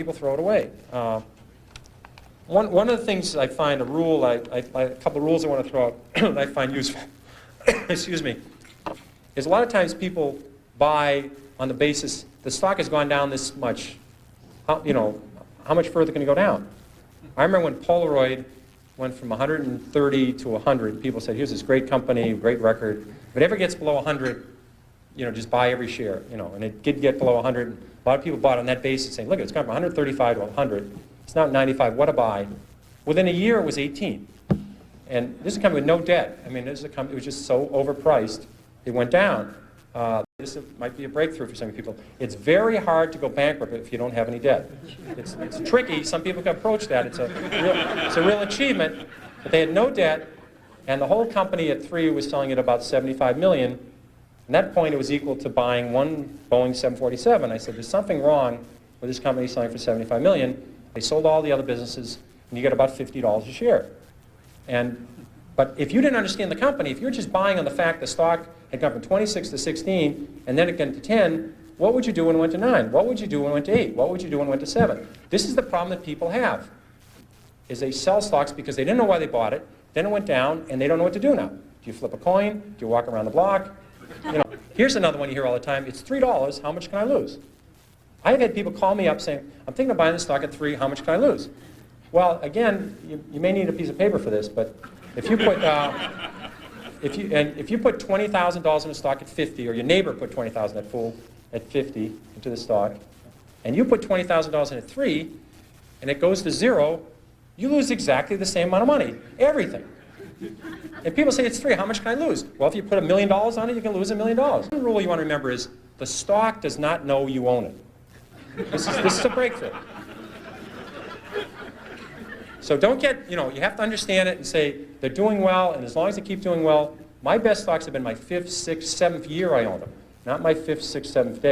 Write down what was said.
people throw it away. One of the things I find, a couple of rules I want to throw out that I find useful, excuse me, is a lot of times people buy on the basis the stock has gone down this much. How much further can it go down? I remember when Polaroid went from 130 to 100, people said, here's this great company, great record. If it ever gets below 100, just buy every share, and it did get below 100. A lot of people bought on that basis saying, look, it's gone from 135 to 100. It's now 95, what a buy. Within a year, it was 18. And this is a company with no debt. I mean, this is a company, it was just so overpriced, it went down. This might be a breakthrough for some people. It's very hard to go bankrupt if you don't have any debt. It's tricky. Some people can approach that. It's a real achievement. But they had no debt, and the whole company at 3 was selling at about $75 million. At that point, it was equal to buying one Boeing 747. I said, there's something wrong with this company selling for $75 million. They sold all the other businesses, and you get about $50 a share. But if you didn't understand the company, if you're just buying on the fact the stock had gone from 26 to 16, and then it got to 10, what would you do when it went to 9? What would you do when it went to 8? What would you do when it went to 7? This is the problem that people have, is they sell stocks because they didn't know why they bought it, then it went down, and they don't know what to do now. Do you flip a coin? Do you walk around the block? Here's another one you hear all the time. It's $3. How much can I lose? I've had people call me up saying, I'm thinking of buying this stock at 3. How much can I lose? Well, again, you may need a piece of paper for this, but if you put if you put $20,000 in a stock at 50, or your neighbor put $20,000 at 50 into the stock, and you put $20,000 in at 3, and it goes to 0, you lose exactly the same amount of money, everything. And people say, it's 3, how much can I lose? Well, if you put $1 million on it, you can lose $1 million. One rule you want to remember is, the stock does not know you own it. This is a breakthrough. So don't get, you have to understand it and say, they're doing well, and as long as they keep doing well, my best stocks have been my 5th, 6th, 7th year I own them, not my 5th, 6th, 7th day.